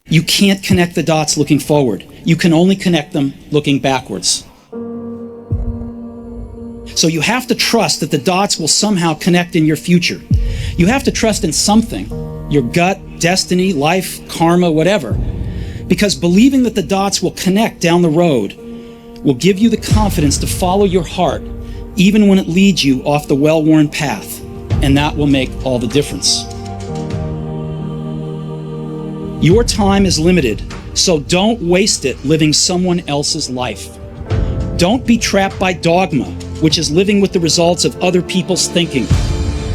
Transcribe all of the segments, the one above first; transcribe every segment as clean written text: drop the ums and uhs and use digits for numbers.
You can't connect the dots looking forward. You can only connect them looking backwards. So you have to trust that the dots will somehow connect in your future. You have to trust in something, your gut, destiny, life, karma, whatever. Because believing that the dots will connect down the road will give you the confidence to follow your heart, even when it leads you off the well-worn path. And that will make all the difference. Your time is limited, so don't waste it living someone else's life. Don't be trapped by dogma, which is living with the results of other people's thinking.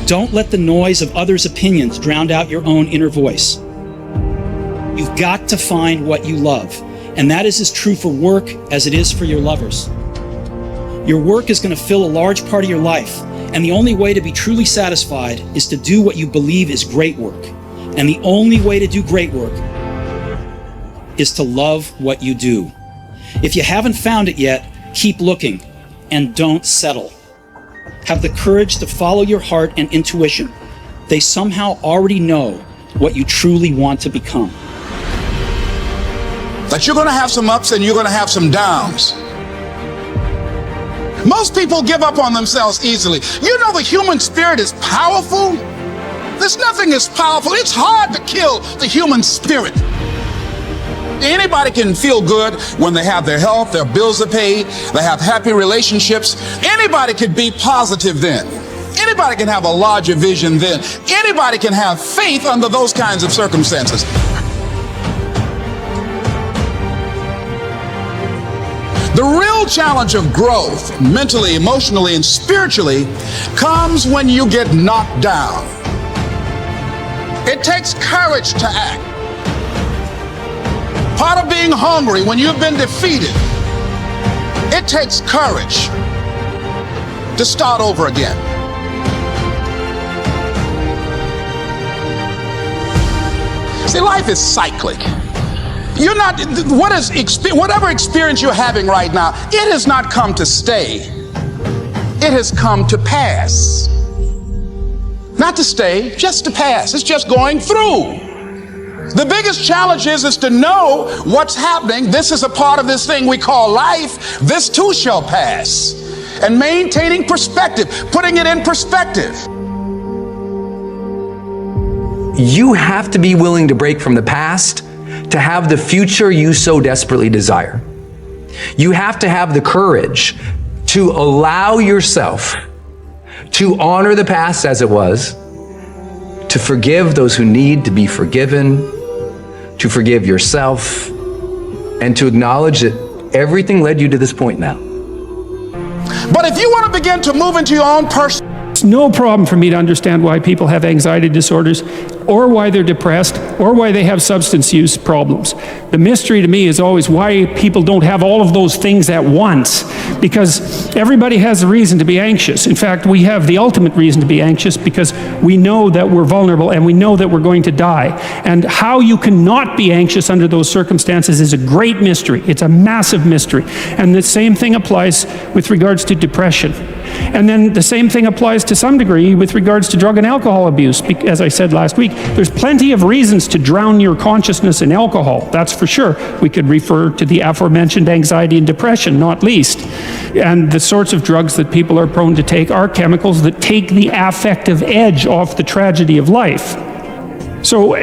Don't let the noise of others' opinions drown out your own inner voice. You've got to find what you love, and that is as true for work as it is for your lovers. Your work is going to fill a large part of your life, and the only way to be truly satisfied is to do what you believe is great work. And the only way to do great work is to love what you do. If you haven't found it yet, keep looking and don't settle. Have the courage to follow your heart and intuition. They somehow already know what you truly want to become. That you're going to have some ups and you're going to have some downs. Most people give up on themselves easily. You know the human spirit is powerful. There's nothing as powerful. It's hard to kill the human spirit. Anybody can feel good when they have their health, their bills are paid, they have happy relationships. Anybody can be positive then. Anybody can have a larger vision then. Anybody can have faith under those kinds of circumstances. The real challenge of growth, mentally, emotionally, and spiritually, comes when you get knocked down. It takes courage to act. Part of being hungry when you've been defeated, it takes courage to start over again. See, life is cyclic. You're not, whatever experience you're having right now, it has not come to stay. It has come to pass. Not to stay, just to pass. It's just going through. The biggest challenge is to know what's happening. This is a part of this thing we call life. This too shall pass. And maintaining perspective, putting it in perspective. You have to be willing to break from the past to have the future you so desperately desire. You have to have the courage to allow yourself to honor the past as it was, to forgive those who need to be forgiven, to forgive yourself, and to acknowledge that everything led you to this point now. But if you want to begin to move into your own personal... It's no problem for me to understand why people have anxiety disorders, or why they're depressed, or why they have substance use problems. The mystery to me is always why people don't have all of those things at once, because everybody has a reason to be anxious. In fact, we have the ultimate reason to be anxious because we know that we're vulnerable and we know that we're going to die. And how you cannot be anxious under those circumstances is a great mystery. It's a massive mystery. And the same thing applies with regards to depression. And then the same thing applies to some degree with regards to drug and alcohol abuse. As I said last week, there's plenty of reasons to drown your consciousness in alcohol, that's for sure. We could refer to the aforementioned anxiety and depression, not least. And the sorts of drugs that people are prone to take are chemicals that take the affective edge off the tragedy of life. So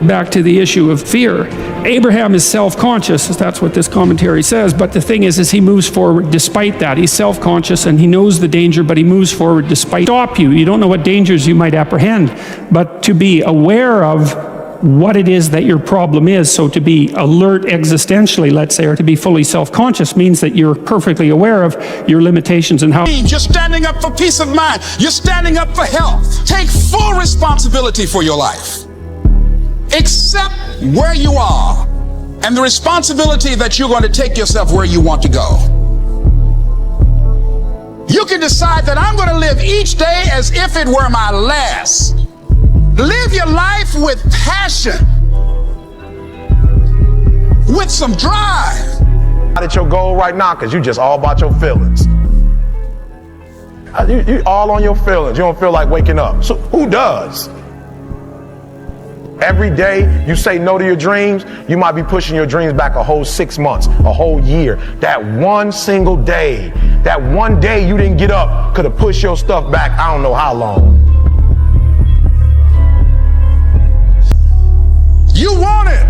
back to the issue of fear. Abraham is self-conscious, that's what this commentary says, but the thing is he moves forward despite that. He's self-conscious and he knows the danger, but he moves forward despite. Stop you. You don't know what dangers you might apprehend, but to be aware of what it is that your problem is, so to be alert existentially, let's say, or to be fully self-conscious means that you're perfectly aware of your limitations and how... You're standing up for peace of mind. You're standing up for health. Take full responsibility for your life. Accept where you are and the responsibility that you're going to take yourself where you want to go. You can decide that I'm going to live each day as if it were my last. Live your life with passion, with some drive. Not at your goal right now because you just all about your feelings. You all on your feelings. You don't feel like waking up. So who does? Every day you say no to your dreams, you might be pushing your dreams back a whole 6 months, a whole year. That one single day, that one day you didn't get up could have pushed your stuff back I don't know how long. You want it,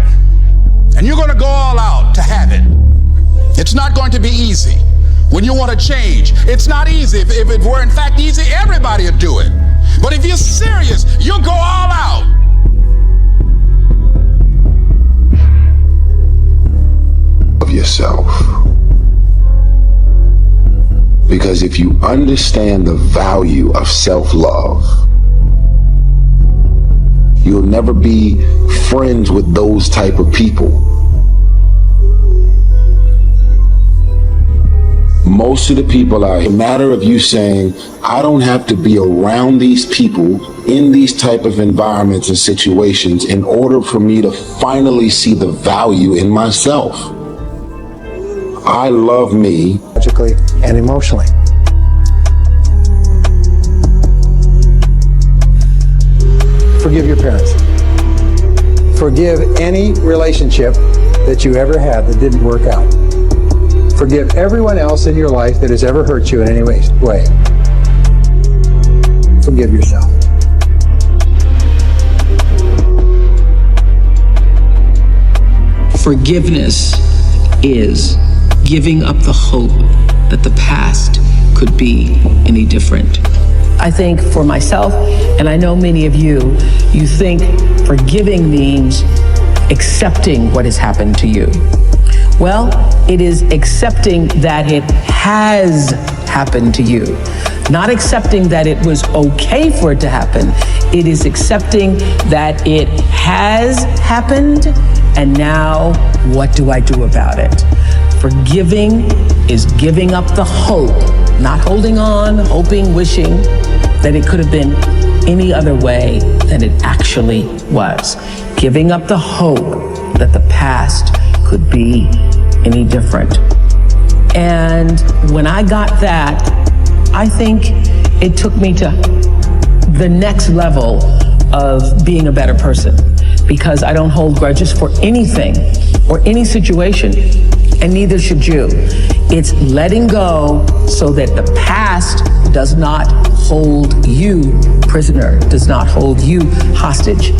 and you're going to go all out to have it. It's not going to be easy. When you want to change, it's not easy. If it were in fact easy, everybody would do it. But if you're serious, you'll go all out. Of yourself. Because if you understand the value of self-love, you'll never be friends with those type of people. Most of the people are a matter of you saying, I don't have to be around these people in these type of environments and situations in order for me to finally see the value in myself. I love me. Logically and emotionally. Forgive your parents. Forgive any relationship that you ever had that didn't work out. Forgive everyone else in your life that has ever hurt you in any way. Forgive yourself. Forgiveness is giving up the hope that the past could be any different. I think for myself, and I know many of you, you think forgiving means accepting what has happened to you. Well, it is accepting that it has happened to you. Not accepting that it was okay for it to happen. It is accepting that it has happened, and now what do I do about it? Forgiving is giving up the hope, not holding on, hoping, wishing that it could have been any other way than it actually was. Giving up the hope that the past could be any different. And when I got that, I think it took me to the next level of being a better person, because I don't hold grudges for anything or any situation, and neither should you. It's letting go so that the past does not hold you prisoner, does not hold you hostage.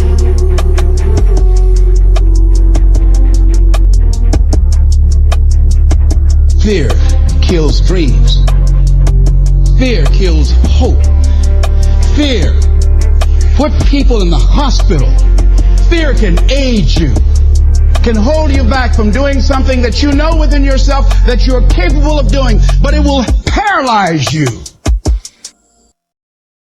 Fear kills dreams. Fear kills hope. Fear put people in the hospital. Fear can aid you, can hold you back from doing something that you know within yourself that you're capable of doing, but it will paralyze you.